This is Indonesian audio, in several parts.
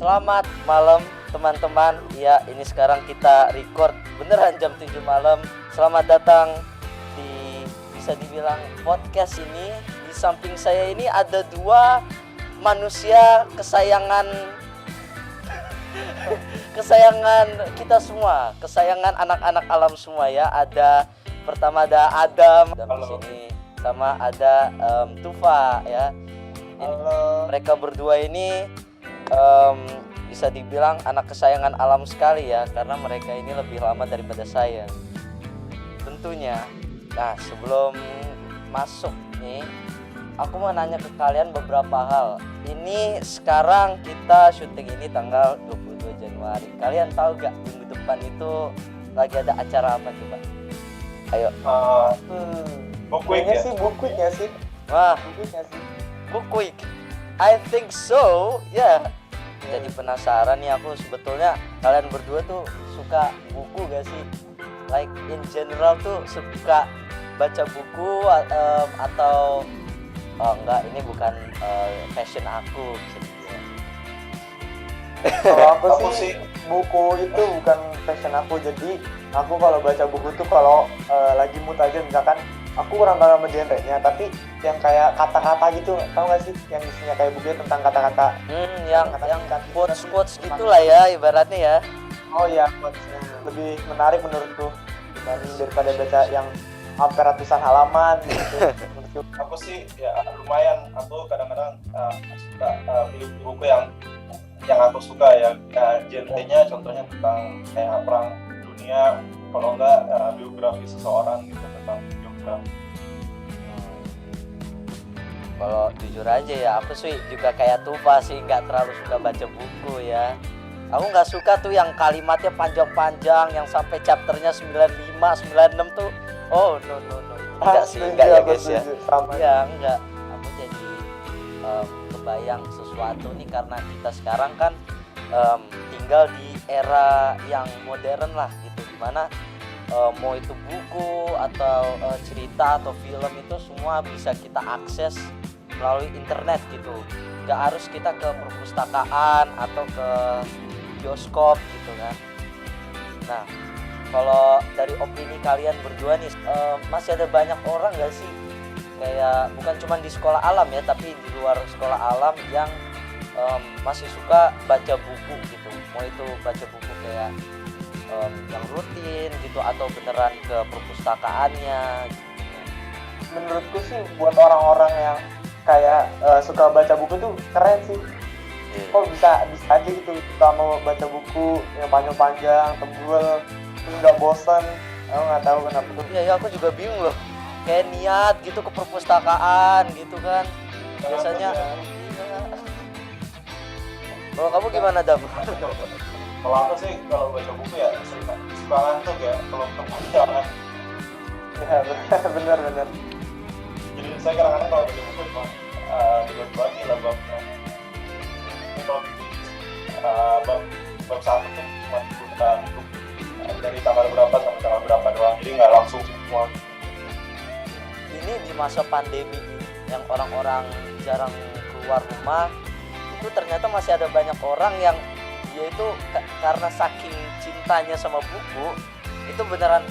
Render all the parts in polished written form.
Selamat malam teman-teman. Ya, ini sekarang kita record beneran jam 7 malam. Selamat datang di bisa dibilang podcast ini. Di samping saya ini ada dua manusia kesayangan kita semua, kesayangan anak-anak alam semua ya. Pertama ada Adam dan di sini sama ada Tufa ya. Mereka berdua ini bisa dibilang anak kesayangan alam sekali ya, karena mereka ini lebih lama daripada saya tentunya. Nah, sebelum masuk nih, aku mau nanya ke kalian beberapa hal. Ini sekarang kita syuting ini tanggal 22 Januari. Kalian tahu gak minggu depan itu lagi ada acara apa coba? Ayo. Book Week ya? Book Week ya sih? Wah, Book Week. I think so, ya. Yeah. Jadi penasaran nih aku, sebetulnya kalian berdua tuh suka buku gak sih? Like in general tuh suka baca buku atau enggak, ini bukan passion aku. Kalau aku sih buku itu bukan passion aku. Jadi aku kalau baca buku tuh kalau lagi mood aja, misalkan aku kurang tahu sama genre-nya, tapi yang kayak kata-kata gitu, tau gak sih? Yang isinya kayak bukunya tentang kata-kata. Yang quotes gitulah ya ibaratnya ya. Oh iya, quotesnya lebih menarik menurutku daripada baca yang hampir ratusan halaman gitu. Aku sih ya lumayan, aku kadang-kadang suka pilih buku yang aku suka ya, genre-nya contohnya tentang kayak perang dunia, kalau enggak biografi seseorang gitu, tentang biografi. Kalau jujur aja ya, aku sih juga kayak Tufa sih, nggak terlalu suka baca buku ya. Aku nggak suka tuh yang kalimatnya panjang-panjang, yang sampai chapternya 95, 96 tuh. Oh no. Enggak sih, enggak ya guys ya. Iya, enggak. Aku jadi kebayang sesuatu nih, karena kita sekarang kan tinggal di era yang modern lah gitu, dimana mau itu buku atau cerita atau film itu semua bisa kita akses melalui internet gitu. Nggak harus kita ke perpustakaan atau ke bioskop gitu kan. Nah, kalau dari opini kalian berdua nih, masih ada banyak orang nggak sih, kayak bukan cuma di sekolah alam ya, tapi di luar sekolah alam yang masih suka baca buku gitu. Mau itu baca buku kayak yang rutin gitu atau beneran ke perpustakaannya gitu. Menurutku sih buat orang-orang yang kayak suka baca buku tuh keren sih. Kok bisa aja gitu, kita mau baca buku yang panjang-panjang, tebel, terus nggak bosan. Aku nggak tahu kenapa tuh. Iya, aku juga bingung loh. Kayak niat gitu ke perpustakaan gitu kan. Biasanya. Iya. Kalau kamu gimana, Dam? Kalau aku sih kalau baca buku ya suka ngantuk ya kalau kepanjangan. Ya benar. Jadi saya kadang-kadang kalau baca buku cuma dibagi lah babnya. Kalau bab satu tuh cuma dibuka dari tanggal berapa sampai tanggal berapa doang, jadi nggak langsung semua. Ini di masa pandemi yang orang-orang jarang keluar rumah, itu ternyata masih ada banyak orang yang dia itu karena saking cintanya sama buku, itu beneran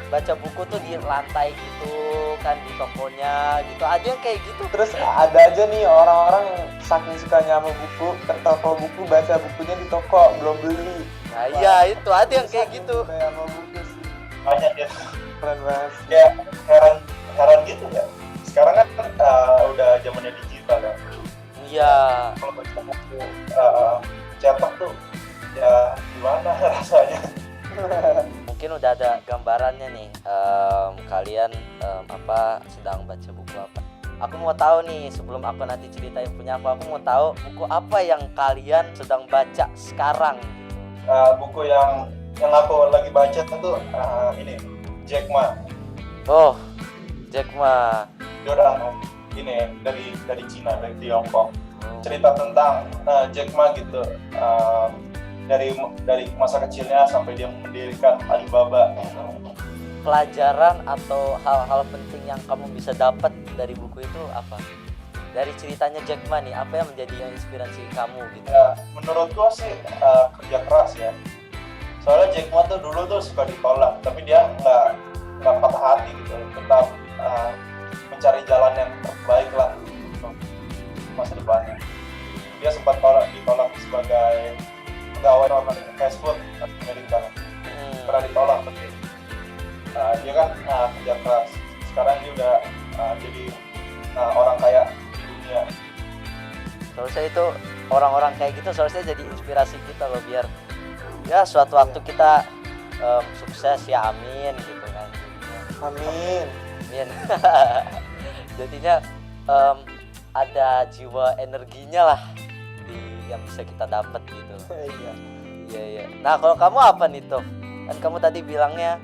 baca buku tuh di lantai gitu kan, di tokonya gitu, ada yang kayak gitu. Terus ada aja nih orang-orang yang saking sukanya sama buku, ke toko buku, baca bukunya di toko, belum beli. Nah iya, itu ada yang kayak gitu. Kayak sama buku sih. Banyak ya. Keren banget. Ya heran gitu ya. Sekarang kan udah zamannya digital ya. Iya. Kalau baca buku cetak tuh ya gimana rasanya? Mungkin udah ada gambarannya nih, kalian sedang baca buku apa. Aku mau tahu nih, sebelum aku nanti ceritain punya aku mau tahu buku apa yang kalian sedang baca sekarang. Buku yang aku lagi baca tuh ini Jack Ma. Oh, Jack Ma. Dia orang ini dari Cina, dari Tiongkok. Cerita tentang Jack Ma gitu. Dari masa kecilnya sampai dia mendirikan Alibaba. Pelajaran atau hal-hal penting yang kamu bisa dapat dari buku itu apa? dari ceritanya Jack Ma nih, apa yang menjadi inspirasi kamu gitu? Ya, menurut gua sih kerja keras ya. Soalnya Jack Ma tuh dulu tuh suka ditolak, tapi dia nggak patah hati gitu, tetap mencari jalan yang terbaik lah untuk masa depannya. Dia sempat ditolak sebagai pegawai fast food Amerika, pernah ditolak, tapi dia kan kerja keras. Sekarang dia udah jadi orang kaya di dunia. Seharusnya itu orang-orang kayak gitu seharusnya jadi inspirasi kita loh, biar ya suatu waktu kita sukses ya, amin gitu kan. Amin. Amin. Jadinya ada jiwa energinya lah yang bisa kita dapat gitu. Iya. Iya. Nah kalau kamu apa nih Tof? Kan kamu tadi bilangnya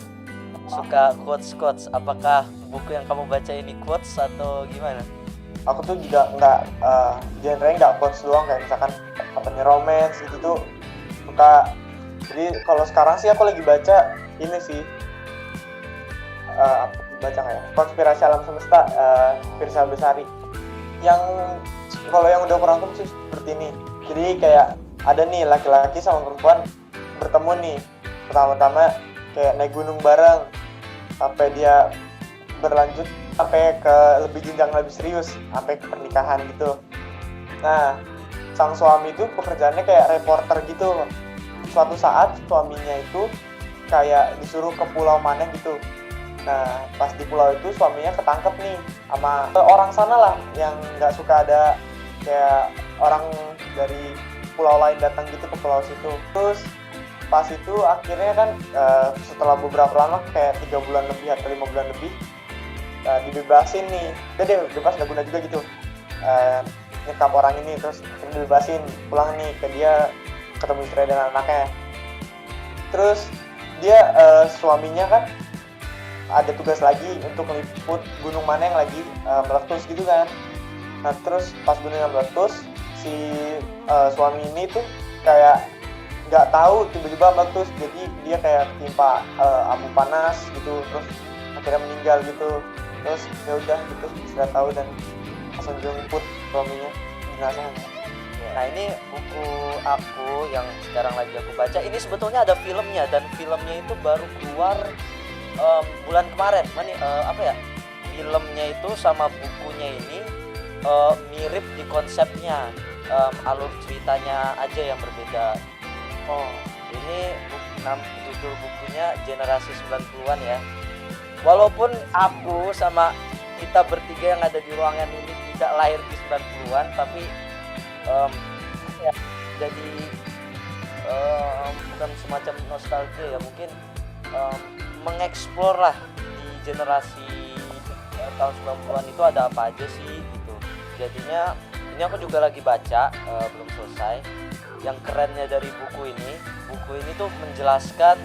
suka quotes. Apakah buku yang kamu baca ini quotes atau gimana? Aku tuh juga nggak genre-nya nggak quotes doang, kayak misalkan katanya romance gitu tuh suka. Jadi kalau sekarang sih aku lagi baca ini sih baca nggak ya, Konspirasi Alam Semesta, Firsa Besari. Yang kalau yang udah kurang sih seperti ini. Jadi kayak ada nih laki-laki sama perempuan bertemu nih, pertama-tama kayak naik gunung bareng sampai dia berlanjut sampai ke lebih jenjang lebih serius, sampai ke pernikahan gitu. Nah, sang suami itu pekerjaannya kayak reporter gitu. Suatu saat suaminya itu kayak disuruh ke pulau mana gitu. Nah, pas di pulau itu suaminya ketangkep nih sama orang sana lah yang nggak suka ada kayak orang dari pulau lain datang gitu ke pulau situ. Terus pas itu akhirnya kan setelah beberapa lama kayak 3 bulan lebih atau 5 bulan lebih dibebasin nih. Udah deh, bebas gak guna juga gitu. Nyekap orang ini, terus dibebasin, pulang nih ke dia, ketemu istri dan anaknya. Terus dia suaminya kan ada tugas lagi untuk meliput gunung mana yang lagi meletus gitu kan. Nah terus pas gunungnya meletus, si suami ini tuh kayak nggak tahu tiba-tiba meletus, jadi dia kayak timpa abu panas gitu, terus akhirnya meninggal gitu. Terus ya udah gitu, sudah tahu dan langsung jemput suaminya jenazahnya. Nah ini buku aku yang sekarang lagi aku baca, ini sebetulnya ada filmnya, dan filmnya itu baru keluar bulan kemarin. Apa ya, filmnya itu sama bukunya ini mirip di konsepnya, alur ceritanya aja yang berbeda. Ini judul bukunya Generasi 90-an ya. Walaupun aku sama kita bertiga yang ada di ruangan ini tidak lahir di 90-an, tapi ya, jadi bukan semacam nostalgia ya, mungkin mengeksplor lah di generasi tahun 90-an itu ada apa aja sih gitu. Jadinya ini aku juga lagi baca, belum selesai. Yang kerennya dari buku ini tuh menjelaskan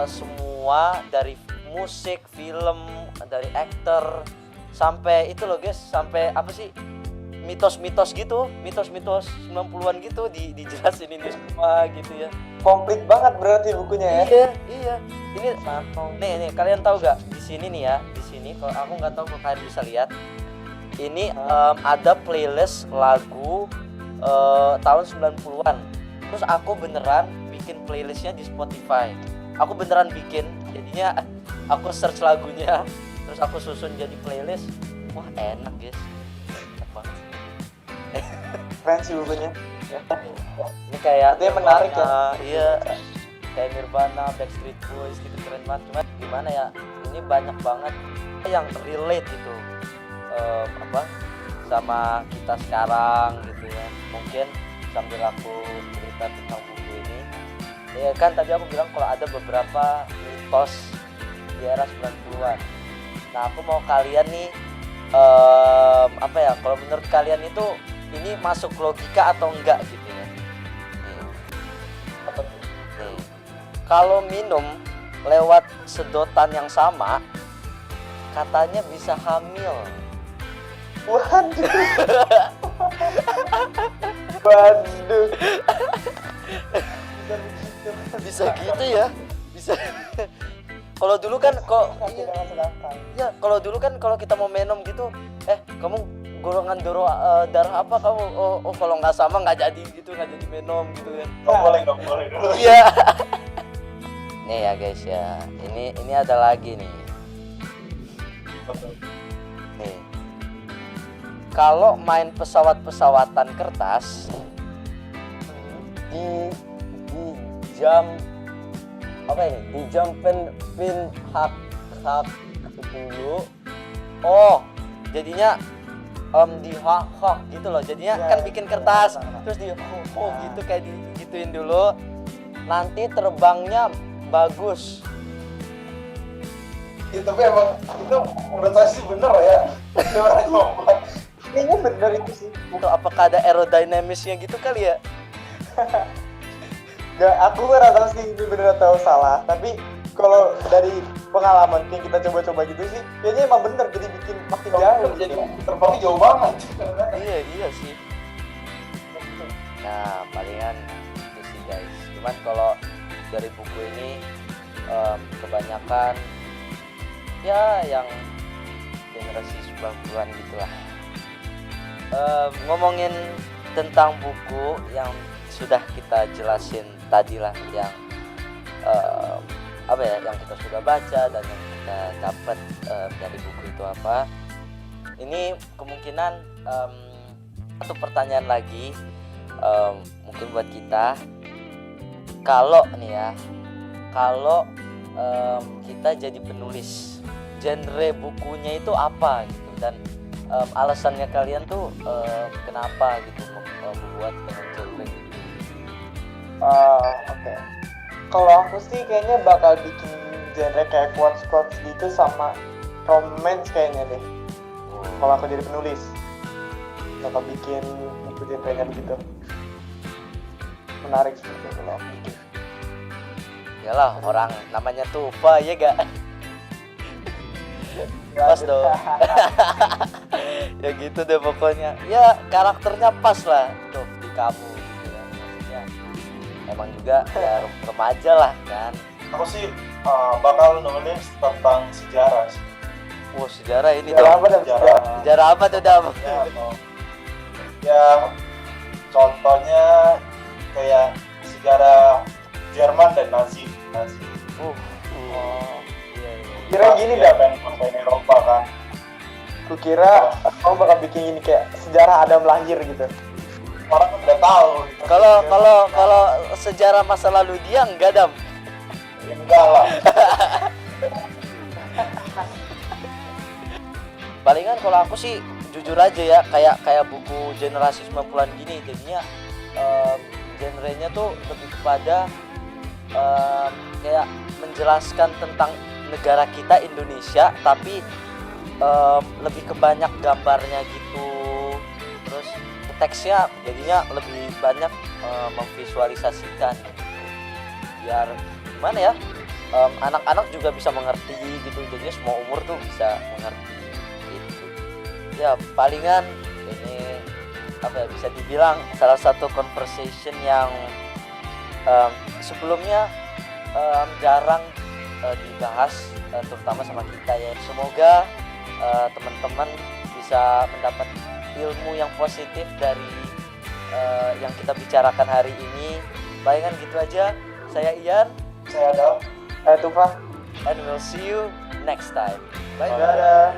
semua dari musik, film, dari aktor, sampai itu loh guys, sampai apa sih, mitos-mitos gitu, mitos-mitos 90-an gitu dijelasin ini semua gitu ya. Komplit banget berarti bukunya ya. Iya. Ini nih kalian tahu gak di sini nih ya, di sini kalau aku nggak tahu kalau kalian bisa lihat, ini ada playlist lagu tahun 90-an. Terus aku beneran bikin playlistnya di Spotify. Aku beneran bikin, jadinya aku search lagunya, terus aku susun jadi playlist. Wah enak guys, enak banget. Keren sih bukunya. Ini kayak Artinya menarik ya. Iya, kayak Nirvana, Backstreet Boys gitu, keren banget. Cuma gimana ya, ini banyak banget yang relate gitu, sama kita sekarang gitu ya. Mungkin sambil aku cerita tentang buku ini, ya kan tadi aku bilang kalau ada beberapa mitos di era 90-an. Nah aku mau kalian nih kalau menurut kalian itu ini masuk logika atau enggak gitu ya. Nih. Kalau minum lewat sedotan yang sama katanya bisa hamil. Waduh. Bisa gitu ya, bisa. Kalau dulu kan kok tidak masuk akal. ya kalau dulu kan kalau kita mau minum gitu, kamu golongan darah apa kamu? Oh kalau nggak sama nggak jadi gitu, nggak jadi minum gitu kan. Nggak boleh dulu. Iya. Nih ya guys ya, ini ada lagi nih. Nih, kalau main pesawat-pesawatan kertas di jam apa ini? Di jam pin hak dulu. Oh, jadinya di hak gitu loh. Jadinya Ya, kan bikin kertas, ya, terus di gitu kayak digituin dulu. Nanti terbangnya bagus. Ya, tapi emang itu menurut saya sih bener ya. Itu orang ngomong. Kayaknya bener itu sih. Apakah ada aerodynamisnya gitu kali ya? Gak, aku nggak tahu sih ini bener atau salah. Tapi kalau dari pengalaman yang kita coba-coba gitu sih, kayaknya emang bener. Jadi bikin makin jauh. Jadi terbangnya jauh banget. Iya sih. Nah palingan itu sih guys. Cuman kalau dari buku ini kebanyakan ya yang generasi 90-an gitulah. Ngomongin tentang buku yang sudah kita jelasin tadi lah, yang apa ya, yang kita sudah baca dan yang kita dapat dari buku itu apa. Ini kemungkinan satu pertanyaan lagi mungkin buat kita, kalau nih ya, kalau kita jadi penulis, genre bukunya itu apa gitu, dan alasannya kalian tuh kenapa gitu membuat dengan genre gitu. Oke. Kalau aku sih kayaknya bakal bikin genre kayak quotes gitu sama romance kayaknya deh. Kalau aku jadi penulis, bakal bikin buku genre-nya begitu. Menarik sih kalau aku bikin. Yalah, orang namanya Tufa ya gak? Pas dong. Ya gitu deh pokoknya. Ya karakternya pas lah tuh di kamu gitu ya. Maksudnya emang juga ya remaja lah kan. Aku sih bakal nulis tentang sejarah sih. Wah, sejarah ini Sejarah dong. apa dan Sejarah. Sejarah apa tuh Dam? Ya contohnya kayak sejarah Jerman dan Nazi. Oh. Iya. Kira gini dah, Sampai Eropa kan. kukira kamu bakal bikin ini kayak sejarah Adam lahir gitu. Orang kan udah tahu. Gitu. Kalau sejarah masa lalu dia enggak Dam. Ya, enggak lah. Palingan kalau aku sih jujur aja ya, kayak buku generasi 90-an gini, jadinya genrenya tuh lebih kepada kayak menjelaskan tentang negara kita Indonesia, tapi lebih ke banyak gambarnya gitu. Terus teksnya jadinya lebih banyak memvisualisasikan gitu. Biar gimana ya, anak-anak juga bisa mengerti gitu, jadinya semua umur tuh bisa mengerti gitu. Ya palingan ini apa ya, bisa dibilang salah satu conversation yang sebelumnya jarang dibahas, terutama sama kita ya. Semoga teman-teman bisa mendapat ilmu yang positif dari yang kita bicarakan hari ini. Palingan gitu aja. Saya Ian, Saya Adam. Tufa. and we'll see you next time. Bye. Dadah.